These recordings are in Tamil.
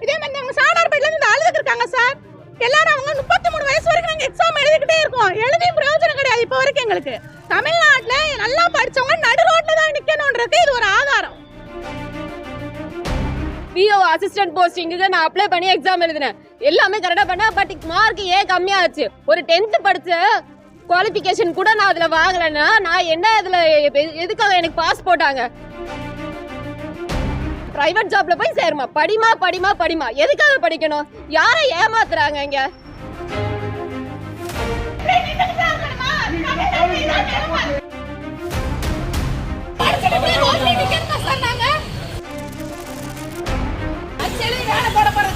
இதே மாதிரி அவங்க சாணார்பேட்ல இருந்து அழுதுக்கு இருக்காங்க சார். எல்லாரும் அவங்க 33 வயசு வரைக்கும் நாங்கள் எக்ஸாம் எழுதிக்கிட்டே இருக்கோம். எழுதியும் பிரயோஜனம் கிடையாது. இப்போ வரைக்கும் எங்களுக்கு தமிழ்நாட்டில் நல்லா படிச்சவங்க நடு ரோட்ல தான் நிக்கணும்ன்றது இது ஒரு ஆதாரம். விஓ அசிஸ்டன்ட் போஸ்டிங்க்கு நான் அப்ளை பண்ணி எக்ஸாம் எழுதினேன். எல்லாமே கரெக்டா பண்ணேன். பட் மார்க் ஏன் கம்மியாச்சு? ஒரு 10th படிச்ச குவாலிஃபிகேஷன் கூட நான் அதுல வாங்கலன்னா நான் என்ன இதுல எதுக்காக எனக்கு பாஸ் போட்டாங்க? பிரைவேட் ஜாப்ல போய் சேருமா? படிமா படிமா படிமா. எதுக்காக படிக்கணும்? யாரை ஏமாத்துறாங்க இங்க?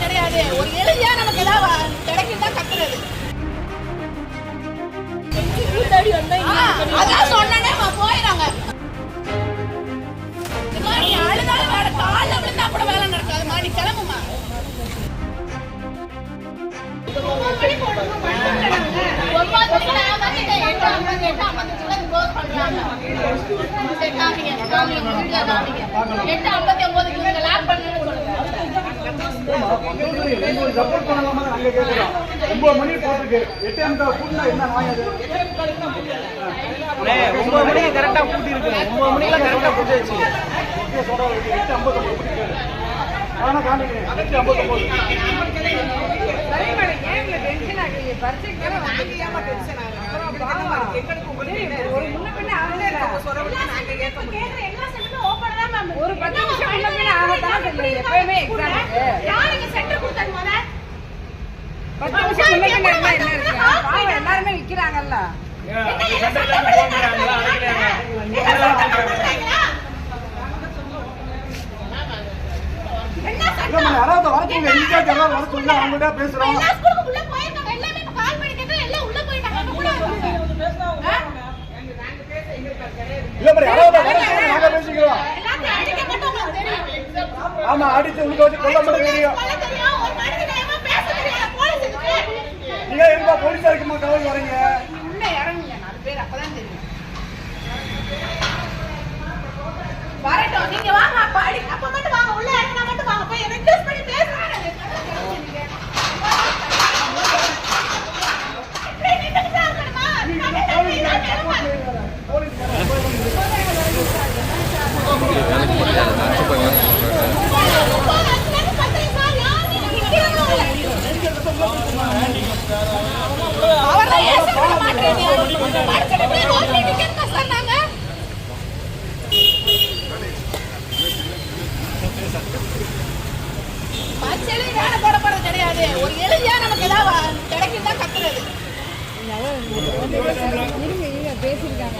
கிடையாது. ஒரு எழுதியா நமக்கு ஏதாவது கிடைக்குதா கத்துறது. அதான் சொன்னனே போயிடாங்க. நீ அழுதாலும் வேற கால விழுந்தா கூட வேலை நடக்காதுமா. நீ கிளம்புமா. ஒரு 10 நிமிஷம் எப்பயுமே எல்லாருமே விக்கிறாங்கல்ல. பேசுறோம். ஆமா அடிச்சு உள்ள வச்சு கொல்ல மட்டும் தெரியும். நீங்க எங்க போலீஸா இருக்குமா கவலை வரீங்க? உள்ள இறங்குங்க 4 பேர் அப்பதான் தெரியும். வரட்டும் நீங்க வாங்க அப்ப அப்ப மட்டும் வாங்க. உள்ள இறங்கினா மட்டும் வாங்க. போய் ரெக்வெஸ்ட் பண்ணி பேசுறாங்க. கிடையாது. ஒரு எழுதியா நமக்கு ஏதாவது கிடைக்குதா கத்துறது. பேசிருக்காங்க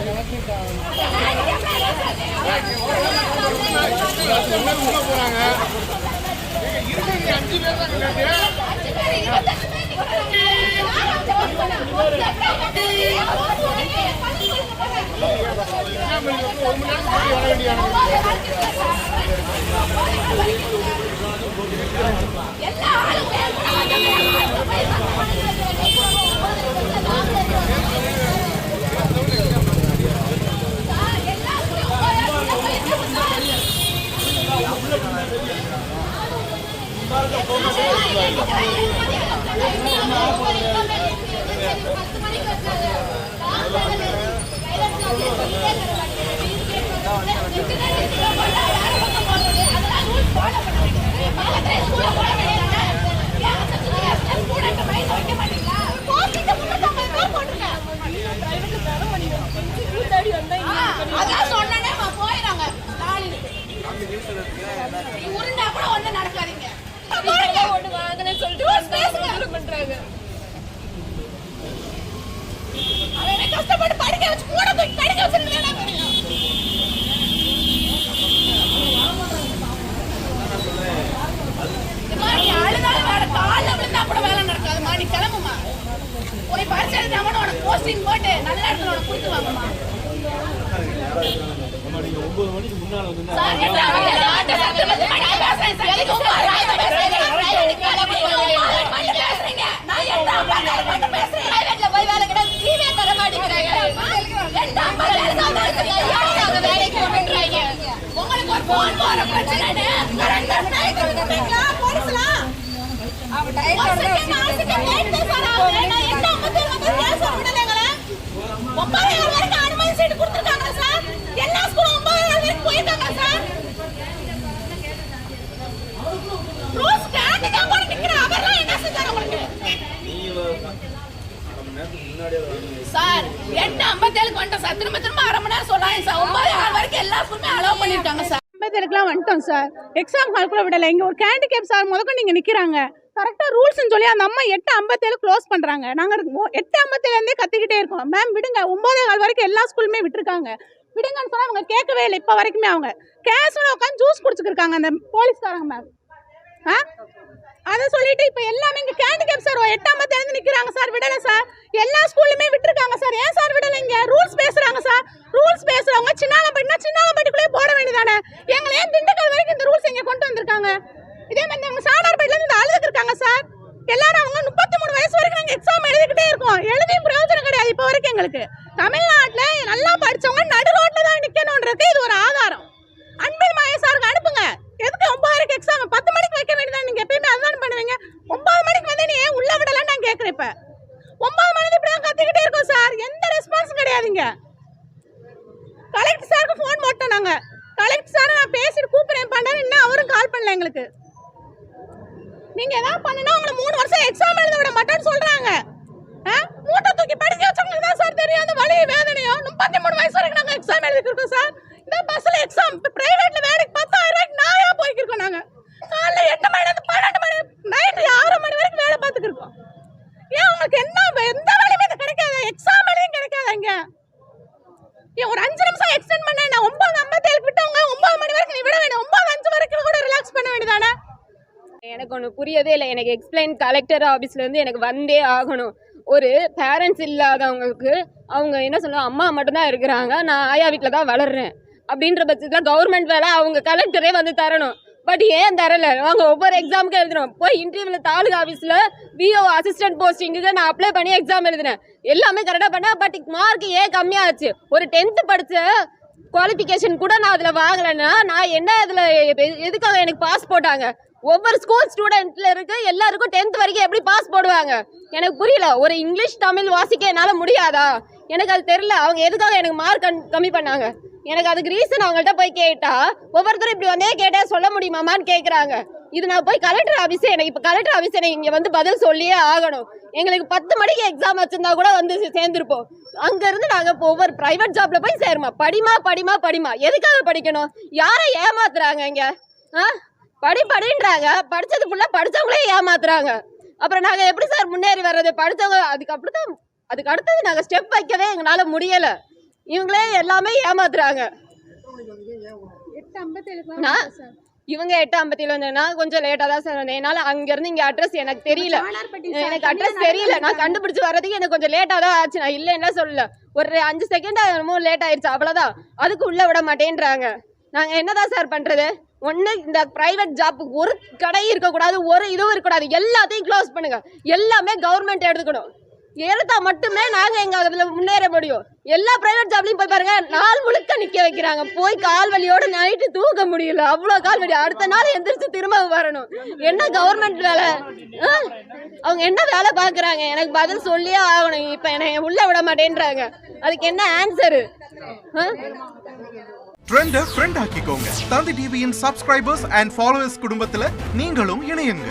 அதான் சொன்னனே போயிடாங்க. உருண்டா கூட ஒண்ணு நடக்காதீங்க. ஒண்ணு வாங்கன்னு சொல்லிட்டு பண்றாங்க. அவனை கஷ்டப்பட்டு படிக்க வச்சு கூட போய் படிக்க வச்சிருக்கேன். அழுதாலும் வேற கால விழுந்தா கூட வேலை நடக்காதுமா. நீ கிளம்புமா. போய் பரிசு எழுதினா கூட உனக்கு போஸ்டிங் போட்டு நல்ல இடத்துல உனக்கு கொடுத்து வாங்கம்மா. நீங்க 9 மணிக்கு முன்னால வந்து உங்களுக்கு ஒரு போன் போற பிரச்சனை 9 வரைக்கும் அனுமதி சீட்டு கொடுத்திருக்காங்க சார். எல்லா ஸ்கூலும் 9 வரைக்கும் போயிருக்காங்க சார். ரோஸ் ஸ்டாண்டிங்கா போட்டு நிக்கிற அவர்லாம் என்ன செஞ்சாங்க உங்களுக்கு சார்? 8:57 வந்துட்டோம் சார். திரும்ப அரை மணி நேரம் சொல்றாங்க சார். 9 வரைக்கும் எல்லா ஸ்கூலுமே அலோவ் பண்ணிருக்காங்க சார். 57க்குலாம் வந்துட்டோம் சார். எக்ஸாம் ஹால் கூட விடல. இங்க ஒரு கேண்டிகேப் சார் முதல்ல நீங்க நிக்கிறாங்க. கரெக்டா ரூல்ஸ்னு சொல்லி அந்த அம்மா 8:57 க்ளோஸ் பண்றாங்க. நாங்க 8:57 இருந்தே கத்திக்கிட்டே இருக்கோம். மேம் விடுங்க, 9:15 வரைக்கும் எல்லா ஸ்கூலுமே விட்டுருக்காங்க, விடுங்கன்னு சொன்னா அவங்க கேட்கவே இல்லை. இப்ப வரைக்குமே அவங்க கேஸ்ல உட்காந்து ஜூஸ் குடிச்சுக்கிருக்காங்க அந்த போலீஸ்காரங்க மேம். அதை சொல்லிட்டு இப்ப எல்லாமே இங்க கேண்டிகேப் சார் 8:57 நிக்கிறாங்க சார். விடல சார். எல்லா ஸ்கூல்லுமே விட்டுருக்காங்க சார். ஏன் சார் விடல? இங்க ரூல்ஸ் பேசுறாங்க சார். ரூல்ஸ் பேசுறவங்க சின்னாலப்பட்டிக்குள்ளே போட வேண்டியதானே? எங்களை ஏன் திண்டுக்கல் வரைக்கும் இந்த ரூல்ஸ் இங்க கொண்டு வந்திருக்காங்க? இதே மாதிரி அவங்க சாணார்பேட்ல இருந்து அழுதுக்கு இருக்காங்க சார். எல்லாரும் அவங்க 33 வயசு வரைக்கும் நாங்க எக்ஸாம் எழுதிக்கிட்டே இருக்கோம். எழுதியும் பிரயோஜனம் கிடையாது இப்ப வரைக்கும் எங்களுக்கு. தமிழ்நாட்டுல நல்லா படிச்சவங்க நடு ரோட்ல தான் நிக்கணும்ன்றது இது ஒரு ஆதாரம். அன்பில் மகேஷ் சாருக்கு அனுப்புங்க. எதுக்கு 9 வரைக்கும் எக்ஸாம் 10 மணிக்கு வைக்க வேண்டியதான்? நீங்க எப்பயுமே அதுதான் பண்ணுவீங்க. 9 மணிக்கு வந்து நீ ஏன் உள்ள விடலன்னு நான் கேட்கிறேன். இப்ப 9 மணிக்கு இப்படிதான் கத்திக்கிட்டே இருக்கோம் சார். எந்த ரெஸ்பான்ஸும் கிடையாதுங்க. கலெக்டர் சாருக்கு போன் போட்டோம் நாங்க. கலெக்டர் சார் நான் பேசிட்டு கூப்பிடுறேன் பண்ணாரு. இன்னும் அவரும் கால் பண்ணல எங்களுக்கு. நீங்க ஏதாவது பண்ணுனா உங்களை 3 வருஷம் எக்ஸாம் எழுத விட மாட்டேன்னு சொல்றாங்க. மூட்டை தூக்கி படிக்க வச்சவங்களுக்கு தான் சார் தெரியும் அந்த வலி வேதனையும். 33 வயசு வரைக்கும் நாங்க எக்ஸாம் எழுதிருக்கோம் சார். இந்த பஸ்ல எக்ஸாம் பிரைவேட்ல வேலைக்கு 10,000 ரூபாய்க்கு நாயா போய்க்கிருக்கோம் நாங்க. காலைல 8 மணில இருந்து 12 மணி நைட் 6 மணி வரைக்கும் வேலை பார்த்துட்டு இருக்கோம். ஏன் உங்களுக்கு எந்த வேலையுமே கிடைக்காது? எக்ஸாம் எழுதியும் கிடைக்காதுங்க. ஏன் ஒரு 5 நிமிஷம் எக்ஸ்டெண்ட் பண்ண 9:57 விட்டவங்க 9 மணி வரைக்கும் நீ விட வேண்டாம். 9:05 வரைக்கும் கூட ரிலாக்ஸ் பண்ண வேண்டியதானே? எனக்கு ஒன்று புரியவே இல்லை. எனக்கு எக்ஸ்பிளைன் கலெக்டர் ஆஃபீஸ்லேருந்து எனக்கு வந்தே ஆகணும். ஒரு பேரண்ட்ஸ் இல்லாதவங்களுக்கு அவங்க என்ன சொல்லுவாங்க, அம்மா மட்டும்தான் இருக்கிறாங்க, நான் ஆயா வீட்டில் தான் வளர்றேன் அப்படின்ற பட்சத்தில் கவர்மெண்ட் வேலை அவங்க கலெக்டரே வந்து தரணும். பட் ஏன் தரலை? அவங்க ஒவ்வொரு எக்ஸாமுக்கும் எழுதுறோம். போய் இன்டர்வியூவில் தாலுகா ஆஃபீஸில் விஓ அசிஸ்டன்ட் போஸ்டிங்குக்கு நான் அப்ளை பண்ணி எக்ஸாம் எழுதினேன். எல்லாமே கரெக்டாக பண்ணேன். பட் மார்க் ஏன் கம்மியாச்சு? ஒரு 10th படித்த குவாலிஃபிகேஷன் கூட நான் அதில் வாங்கலைன்னா நான் என்ன அதில் எதுக்காக எனக்கு பாஸ் போட்டாங்க? ஒவ்வொரு ஸ்கூல் ஸ்டூடெண்ட்ல இருக்கு எல்லாருக்கும் 10th வரைக்கும் எப்படி பாஸ் போடுவாங்க? எனக்கு புரியல. ஒரு இங்கிலீஷ் தமிழ் வாசிக்க என்னால் முடியாதா? எனக்கு அது தெரியல. அவங்க எதுக்காக எனக்கு மார்க் கம்மி பண்ணாங்க? எனக்கு அதுக்கு ரீசன் அவங்கள்ட்ட போய் கேட்டா ஒவ்வொருத்தரும் இப்படி வந்தே கேட்டா சொல்ல முடியுமாமான்னு கேட்குறாங்க. இது நான் போய் கலெக்டர் ஆஃபீஸே எனக்கு இப்போ கலெக்டர் ஆஃபீஸ் எனக்கு இங்கே வந்து பதில் சொல்லியே ஆகணும். எங்களுக்கு 10 மணிக்கு எக்ஸாம் வச்சிருந்தா கூட வந்து சேர்ந்துருப்போம். அங்கேருந்து நாங்கள் இப்போ ஒவ்வொரு ப்ரைவேட் ஜாப்ல போய் சேருமா? படிமா எதுக்காக படிக்கணும்? யாரை ஏமாத்துறாங்க இங்கே? படின்றாங்க. படிச்சது ஃபுல்லா படிச்சவங்களே ஏமாத்துறாங்க. அப்புறம் நாங்க எப்படி சார் முன்னேறி வர்றது? படிச்சவங்க அதுக்கு அடுத்தது நாங்க ஸ்டெப் வைக்கவே எங்களால முடியல. இவங்களே எல்லாமே ஏமாத்துறாங்க. இவங்க 8:57 வந்தேன்னா கொஞ்சம் லேட்டா தான் சார் வந்தேன். என்னால அங்க இருந்து இங்க அட்ரஸ் எனக்கு தெரியல. நான் கண்டுபிடிச்சு வர்றதுக்கு எனக்கு கொஞ்சம் லேட்டா தான் ஆச்சு. நான் இல்லைன்னா சொல்லல. ஒரு 5 செகண்ட் லேட் ஆயிடுச்சு, அவ்வளவுதான். அதுக்கு உள்ள விட மாட்டேன்றாங்க. நாங்க என்னதான் சார் பண்றது? ஒன்று இந்த ப்ரைவேட் ஜாப்புக்கு ஒரு கடை இருக்கக்கூடாது, ஒரு இதுவும் இருக்கக்கூடாது. எல்லாத்தையும் க்ளோஸ் பண்ணுங்க. எல்லாமே கவர்மெண்ட் எடுத்துக்கணும். எடுத்தா மட்டுமே நாங்கள் எங்கள் அதில் முன்னேற முடியும். எல்லா ப்ரைவேட் ஜாப்லையும் போய் பாருங்க, நாள் முழுக்க நிற்க வைக்கிறாங்க. போய் கால் வலியோடு நைட்டு தூக்க முடியல, அவ்வளோ கால் வலி. அடுத்த நாள் எந்திரிச்சு திரும்ப வரணும். என்ன கவர்மெண்ட் வேலை? அவங்க என்ன வேலை பார்க்குறாங்க? எனக்கு பதில் சொல்லியே ஆகணும். இப்போ என்னை உள்ள விட மாட்டேன்றாங்க. அதுக்கு என்ன ஆன்சரு? ட்ரெண்ட ஃப்ரெண்ட் ஆக்கிக்கோங்க. தந்தி டிவியின் சப்ஸ்கிரைபர்ஸ் அண்ட் ஃபாலோவர்ஸ் குடும்பத்துல நீங்களும் இணையுங்க.